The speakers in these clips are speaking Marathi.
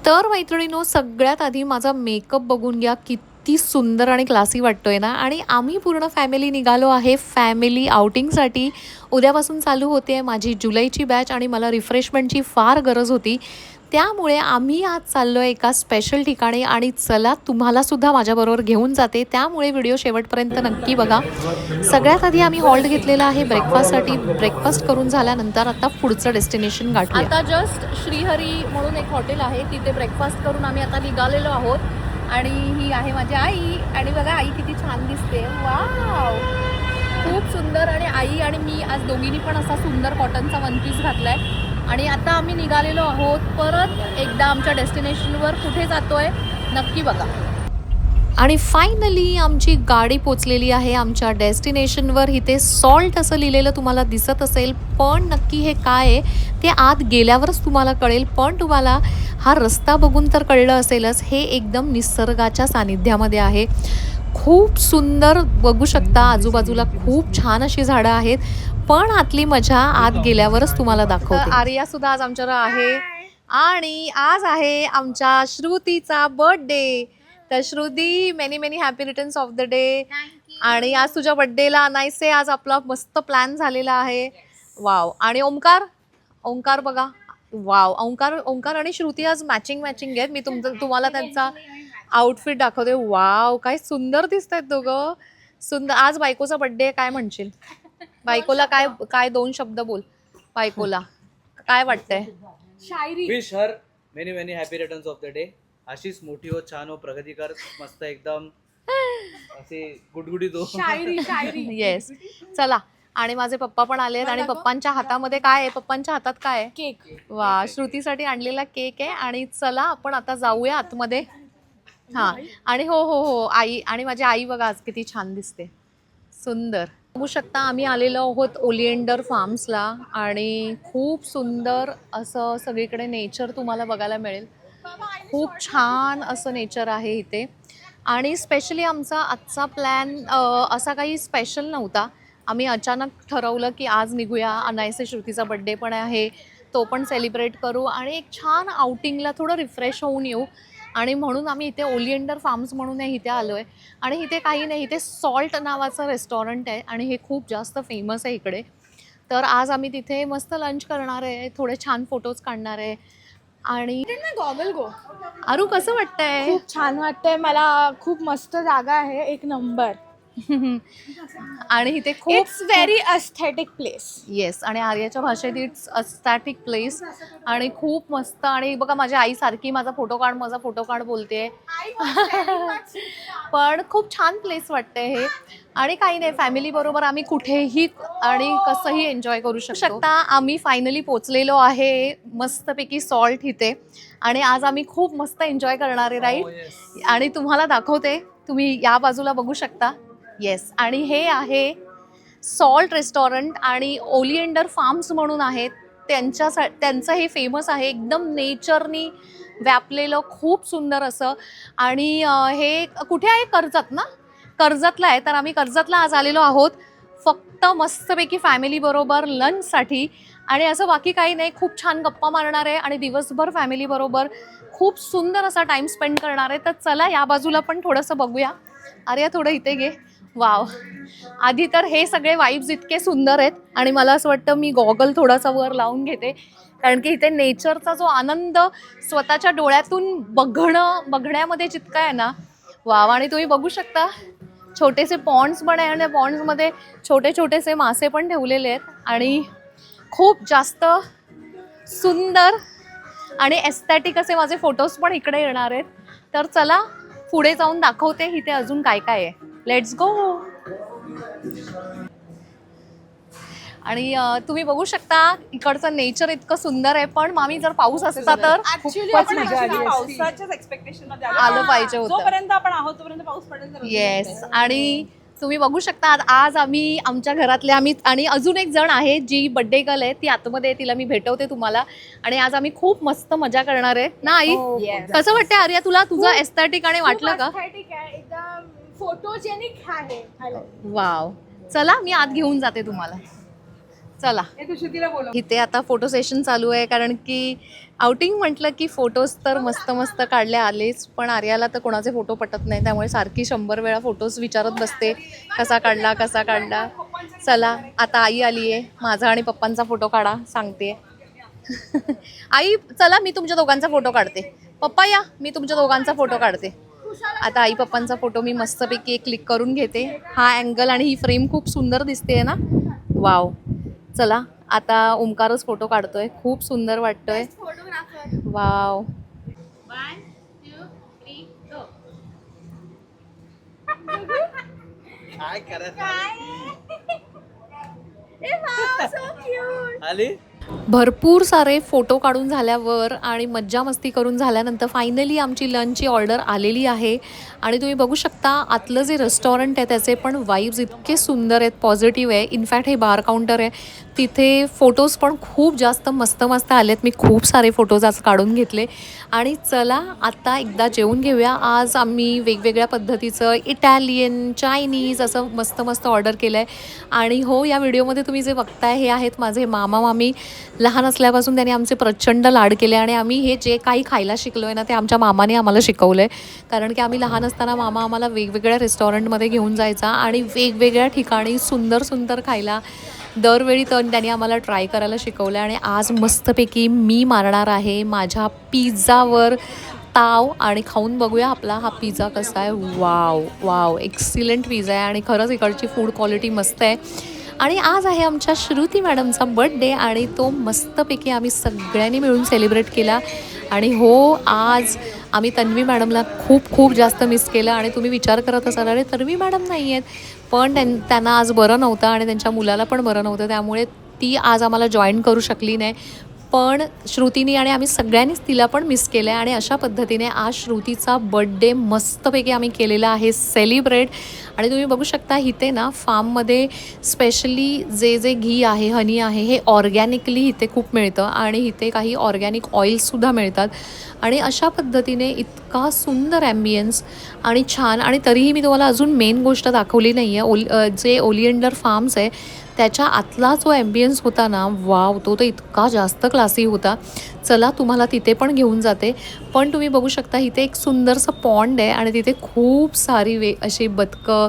तर मैत्रिणींनो, सगळ्यात आधी माझा मेकअप बघून घ्या, किती सुंदर आणि क्लासी वाटतोय ना. आणि आम्ही पूर्ण फॅमिली निघालो आहे फॅमिली आउटिंगसाठी. उद्यापासून चालू होते माझी जुलैची बॅच आणि मला रिफ्रेशमेंटची फार गरज होती. त्यामुळे आम्ही आज चाललो आहे एका स्पेशल ठिकाणी आणि चला तुम्हालासुद्धा माझ्याबरोबर घेऊन जाते. त्यामुळे व्हिडिओ शेवटपर्यंत नक्की बघा. सगळ्यात आधी आम्ही हॉल्ट घेतलेला आहे ब्रेकफास्टसाठी. ब्रेकफास्ट करून झाल्यानंतर आता पुढचं डेस्टिनेशन गाठूया. आता जस्ट श्रीहरी म्हणून एक हॉटेल आहे, तिथे ब्रेकफास्ट करून आम्ही आता निघालेलो आहोत. आणि ही आहे माझी आई. आणि बघा आई किती छान दिसते, वाव, खूप सुंदर. आणि आई आणि मी आज दोघींनी पण असा सुंदर कॉटनचा वन पीस घातलाय. आणि आता आम्ही निघालेलो आहोत परत एकदा आमच्या डेस्टिनेशनवर. कुठे जातोय नक्की बघा. आणि फायनली आमची गाडी पोचलेली आहे आमच्या डेस्टिनेशनवर. इथे सॉल्ट असं लिहिलेलं तुम्हाला दिसत असेल, पण नक्की हे काय आहे ते आत गेल्यावरच तुम्हाला कळेल. पण तुम्हाला हा रस्ता बघून तर कळलं असेलच, हे एकदम निसर्गाच्या सानिध्यामध्ये आहे. खूप सुंदर बघू शकता, आजूबाजूला खूप छान अशी झाडं आहेत. पण आतली मजा आत गेल्यावरच तुम्हाला दाखवते. आर्या सुद्धा आज आमच्यावर आहे आणि आज आहे आमच्या श्रुतीचा बर्थडे. तर Shruti, many many happy returns of the day. आणि आज तुझ्या बर्थडेला आणायचे, आज आपला मस्त प्लॅन झालेला आहे. वाव. आणि ओंकार बघा, वाव, ओंकार आणि श्रुती आज मॅचिंग आहेत. मी तुम्हाला त्यांचा आउटफिट दाखवते. वाव, काय सुंदर दिसत आहेत दोघं, सुंदर. आज बायकोचा बर्थडे, काय म्हणशील बायकोला? काय 2 शब्द बोल बायकोला, काय वाटतंय? Wish her many many happy returns of the day. अशीच मोठी हो, छान हो, प्रगती कर, मस्त एकदम असे गुडगुडीत हो. शायरी येस. चला. आणि माझे पप्पा पण आले आहेत आणि पप्पांच्या हातामध्ये काय आहे? पप्पांच्या हातात काय आहे? केक. वा, श्रुतीसाठी आणलेला केक आहे. आणि चला आपण आता जाऊया आतमध्ये. हा. आणि हो, आई आणि माझी आई बघा आज किती छान दिसते, सुंदर. बघू शकता आम्ही आलेलो आहोत ओलिएंडर फार्म्सला. आणि खूप सुंदर असं सगळीकडे नेचर तुम्हाला बघायला मिळेल. खूप छान असं नेचर आहे इथे. आणि स्पेशली आमचा आजचा प्लॅन असा काही स्पेशल नव्हता. आम्ही अचानक ठरवलं की आज निघूया, अनायसे श्रुतीचा बड्डे पण आहे, तो पण सेलिब्रेट करू आणि एक छान आउटिंगला थोडं रिफ्रेश होऊन येऊ. आणि म्हणून आम्ही इथे ओलिएंडर फार्म्स म्हणून इथे आलो आहे. आणि इथे काही नाही, इथे सॉल्ट नावाचं रेस्टॉरंट आहे आणि हे खूप जास्त फेमस आहे इकडे. तर आज आम्ही तिथे मस्त लंच करणार आहे, थोडे छान फोटोज काढणार आहे. आणि गॉगल गो. आरू, कसं वाटतंय? खूप छान वाटतंय मला, खूप मस्त जागा आहे, एक नंबर. आणि इथे खूप it's very aesthetic place. Yes. आणि आर्याच्या भाषेत इट्स एस्थेटिक प्लेस. आणि खूप मस्त. आणि बघा माझी आई सारखी माझा फोटो काढ बोलते. पण खूप छान प्लेस वाटते हे. आणि काही नाही, फॅमिली बरोबर आम्ही कुठेही आणि कसंही एन्जॉय करू शकता. आम्ही फायनली पोचलेलो आहे मस्तपैकी सॉल्ट इथे. आणि आज आम्ही खूप मस्त एन्जॉय करणार आहे, राईट? आणि तुम्हाला दाखवते, तुम्ही या बाजूला बघू शकता. येस. आणि हे आहे सॉल्ट रेस्टॉरंट आणि ओलिएंडर फार्म्स म्हणून आहेत. त्यांचं हे फेमस आहे, एकदम नेचरनी व्यापलेलं, खूप सुंदर असं. आणि हे कुठे आहे? कर्जत ना? कर्जतला आहे. तर आम्ही कर्जतला आज आलेलो आहोत फक्त मस्तपैकी फॅमिली बरोबर लंचसाठी. आणि असं बाकी काही नाही, खूप छान गप्पा मारणार आहे आणि दिवसभर फॅमिली बरोबर खूप सुंदर असा टाइम स्पेंड करणार आहे. तर चला या बाजूला पण थोडंसं बघूया. अरे थोडं इथे घे. वाव. आधी तर हे सगळे वाईब्स इतके सुंदर आहेत आणि मला असं वाटतं मी गॉगल थोडासा वर लावून घेते, कारण की इथे नेचरचा जो आनंद स्वतःच्या डोळ्यातून बघण्यामध्ये जितका आहे ना, वाव. आणि तुम्ही बघू शकता छोटेसे पॉन्ड्स पण आहे आणि पॉन्ड्समध्ये छोटे छोटेसे मासे पण ठेवलेले आहेत. आणि खूप जास्त सुंदर आणि एस्थेटिक असे माझे फोटोज पण इकडे येणार आहेत. तर चला पुढे जाऊन दाखवते इथे अजून काय काय आहे. Let's go. आणि तुम्ही बघू शकता इकडचं नेचर इतकं सुंदर आहे. पण मामी, जर पाऊस असता तर पावसाच्याच एक्सपेक्टेशन मध्ये आलं पाहिजे होतं. जोपर्यंत आपण आहोत तोपर्यंत पाऊस पडेल. येस. आणि तुम्ही बघू शकता आज आम्ही आमच्या घरातले आणि अजून एक जण आहे जी बर्थडे गर्ल आहे, ती आतमध्ये आहे, तिला मी भेटवते तुम्हाला. आणि आज आम्ही खूप मस्त मजा करणार आहे ना आई? कसं वाटतंय आर्या तुला? तुझं एस्थेटिक आणि वाटलं का? एकदम फोटोजेनिक आहे. वाव. चला मी आत घेऊन जाते तुम्हाला. चला इथे आता फोटो सेशन चालू आहे, कारण की आउटिंग म्हटलं की फोटोज तर मस्त मस्त काढले आलेच, पण आर्याला तर कोणाचे फोटो पटत नाही, त्यामुळे सारखी 100 वेळा फोटोज विचारत बसते, कसा काढला कसा काढला. चला आता आई आली आहे, माझा आणि पप्पांचा फोटो काढा सांगते. आई चला मी तुमच्या दोघांचा फोटो काढते. पप्पा या, मी तुमच्या दोघांचा फोटो काढते. आता आई पप्पांचा फोटो मी मस्तपैकी एक क्लिक करून घेते. हा अँगल आणि ही फ्रेम खूप सुंदर दिसते ना. वाव. चला आता ओमकारच फोटो काढतोय, खूप सुंदर वाटतोय. वाव. 1 2 3 गो. काय करायचं आली. भरपूर सारे फोटो काढून झाल्यावर आणि मज्जा मस्ती करून झाल्यानंतर फायनली आमची लंचची ऑर्डर आलेली आहे. आणि तुम्ही बघू शकता आतलं जे रेस्टॉरंट आहे त्याचे पण वाईब्स इतके सुंदर आहेत, पॉझिटिव्ह आहे. इनफॅक्ट हे बार काउंटर आहे, तिथे फोटोज पण खूप जास्त मस्त मस्त आलेत. मी खूप सारे फोटोज आज काढून घेतले. आणि चला आता एकदा जेवून घेऊया. आज आम्ही वेगवेगळ्या पद्धतीचं इटॅलियन, चायनीज असं मस्त मस्त ऑर्डर केलं आहे. आणि हो, या व्हिडिओमध्ये तुम्ही जे बघताय हे आहेत माझे मामा मामी. लहान असल्यापासून त्यांनी आमचे प्रचंड लाड केले आणि आम्ही हे जे काही खायला शिकलो आहे ना ते आमच्या मामाने आम्हाला शिकवलं आहे. कारण की आम्ही लहान असताना मामा आम्हाला वेगवेगळ्या रेस्टॉरंटमध्ये घेऊन जायचा आणि वेगवेगळ्या ठिकाणी सुंदर सुंदर खायला दरवेळी त्यांनी आम्हाला ट्राय करायला शिकवलं. आणि आज मस्तपैकी मी मारणार आहे माझ्या पिझ्झावर ताव आणि खाऊन बघूया आपला हा पिझ्झा कसा आहे. वाव वाव, एक्सिलंट पिझ्झा आहे आणि खरंच इकडची फूड क्वालिटी मस्त आहे. आणि आज आहे आमच्या श्रुती मॅडमचा बर्थडे आणि तो मस्तपैकी आम्ही सगळ्यांनी मिळून सेलिब्रेट केला. आणि हो, आज आम्ही तन्वी मॅडमला खूप खूप जास्त मिस केलं. आणि तुम्ही विचार करत असाल अरे तन्वी मॅडम नाही आहेत, पण त्यांना आज बरं नव्हतं आणि त्यांच्या मुलाला पण बरं नव्हतं, त्यामुळे ती आज आम्हाला जॉईन करू शकली नाही. पण श्रुतीनी आणि आम्ही सगळ्यांनीच तिला पण मिस केलं आहे. आणि अशा पद्धतीने आज श्रुतीचा बड्डे मस्तपैकी आम्ही केलेला आहे सेलिब्रेट. आणि तुम्ही बघू शकता इथे ना फार्ममध्ये स्पेशली जे घी आहे, हनी आहे, हे ऑर्गॅनिकली इथे खूप मिळतं आणि इथे काही ऑर्गॅनिक ऑइल्ससुद्धा मिळतात. आणि अशा पद्धतीने इतका सुंदर ॲम्बियन्स आणि छान. आणि तरीही मी तुम्हाला अजून मेन गोष्ट दाखवली नाही आहे. जे ओलिएंडर फार्म्स आहे त्याच्या आतला जो ॲम्बियन्स होता ना, वाव, तो तर इतका जास्त क्लासी होता. चला तुम्हाला तिथे पण घेऊन जाते. पण तुम्ही बघू शकता इथे एक सुंदरसं पॉन्ड आहे आणि तिथे खूप सारी अशी बदकं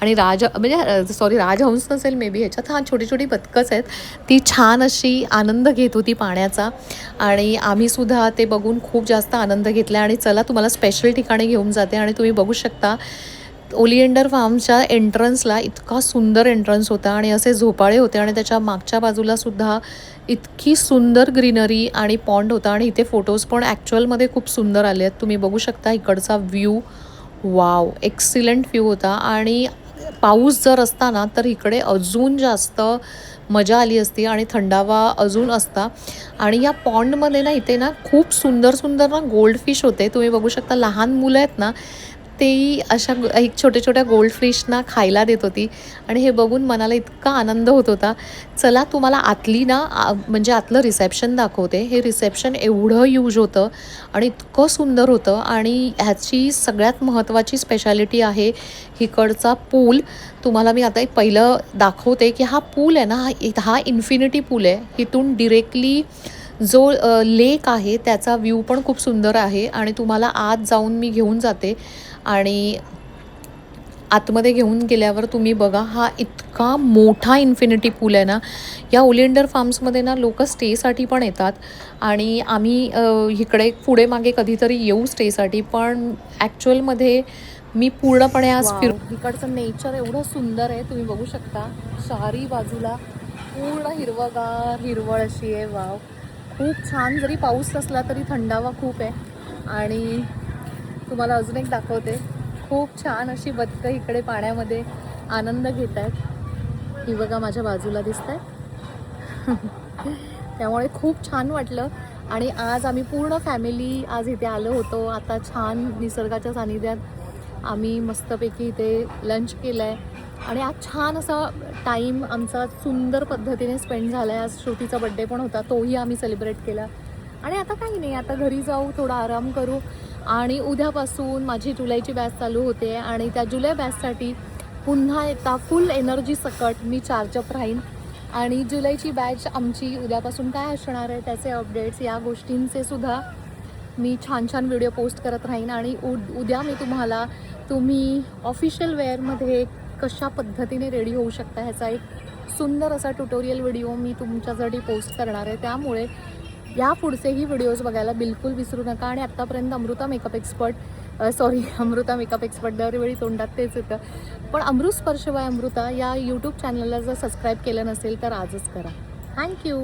आणि राजहंस नसेल मे बी ह्याच्यात, हां छोटी छोटी बदकंच आहेत. ती छान अशी आनंद घेत होती पाण्याचा आणि आम्हीसुद्धा ते बघून खूप जास्त आनंद घेतला. आणि चला तुम्हाला स्पेशल ठिकाणी घेऊन जाते. आणि तुम्ही बघू शकता ओलिएंडर फार्मच्या एंट्रन्सला इतका सुंदर एंट्रन्स होता आणि असे झोपाळे होते आणि त्याच्या मागच्या बाजूलासुद्धा इतकी सुंदर ग्रीनरी आणि पॉन्ड होता. आणि इथे फोटोज पण ॲक्च्युअलमध्ये खूप सुंदर आले आहेत. तुम्ही बघू शकता इकडचा व्ह्यू, वाव, एक्सिलंट व्ह्यू होता. आणि पाऊस जर असता ना तर इकडे अजून जास्त मजा आली असती आणि थंडावा अजून असता. आणि या पॉन्डमध्ये ना इथे ना खूप सुंदर सुंदर ना गोल्ड फिश होते. तुम्ही बघू शकता लहान मुलं आहेत ना तेही अशा एक छोट्या छोट्या गोल्ड फिशना खायला देत होती आणि हे बघून मनाला इतका आनंद होत होता. चला तुम्हाला आतली ना म्हणजे आतलं रिसेप्शन दाखवते. हे रिसेप्शन एवढं यूज होतं आणि इतकं सुंदर होतं. आणि ह्याची सगळ्यात महत्त्वाची स्पेशालिटी आहे इकडचा पूल. तुम्हाला मी आता पहिलं दाखवते की हा पूल आहे ना, हा इन्फिनिटी पूल आहे. इथून डिरेक्टली जो लेक आहे त्याचा व्ह्यू पण खूप सुंदर आहे. आणि तुम्हाला आत जाऊन मी घेऊन जाते आणि आतमध्ये घेऊन गेल्यावर तुम्ही बघा हा इतका मोठा इन्फिनिटी पूल आहे ना. या ओलिएंडर फार्म्समध्ये ना लोक स्टेसाठी पण येतात आणि आम्ही इकडे पुढे मागे कधीतरी येऊ स्टेसाठी, पण ॲक्च्युअलमध्ये मी पूर्णपणे आज इकडचं नेचर एवढं सुंदर आहे. तुम्ही बघू शकता चारी बाजूला पूर्ण हिरवगार हिरवळ अशी आहे. वाव, खूप छान. जरी पाऊस नसला तरी थंडावा खूप आहे. आणि तुम्हाला अजून एक दाखवते, खूप छान अशी बदकं इकडे पाण्यामध्ये आनंद घेत आहेत. ही बघा माझ्या बाजूला दिसत आहे. त्यामुळे खूप छान वाटलं. आणि आज आम्ही पूर्ण फॅमिली आज इथे आलो होतो. आता छान निसर्गाच्या सानिध्यात आम्ही मस्तपैकी इथे लंच केलं आहे आणि आज छान असा टाईम आमचा सुंदर पद्धतीने स्पेंड झाला आहे. आज श्रुतीचा बड्डे पण होता, तोही आम्ही सेलिब्रेट केला. आणि आता काही नाही, आता घरी जाऊ, थोडा आराम करू. आणि उद्यापासून माझी जुलैची बॅच चालू होते आणि त्या जुलै बॅचसाठी पुन्हा एकदा फुल एनर्जी सकट मी चार्जअप राहीन. आणि जुलैची बॅच आमची उद्यापासून काय असणार आहे त्याचे अपडेट्स या गोष्टींचे सुद्धा मी छान छान व्हिडिओ पोस्ट करत राहीन. आणि उद्या मी तुम्ही ऑफिशियल वेअरमध्ये कशा पद्धतीने रेडी होऊ शकता ह्याचा एक सुंदर असा ट्युटोरियल व्हिडिओ मी तुमच्यासाठी पोस्ट करणार आहे. त्यामुळे या पुढचेही व्हिडिओज बघायला बिलकुल विसरू नका. आणि आत्तापर्यंत अमृता मेकअप एक्सपर्ट दरवेळी तोंडात तेच येतं, पण अमृत स्पर्श बाय अमृता या यूट्यूब चॅनलला जर सबस्क्राईब केलं नसेल तर आजच करा. थँक्यू.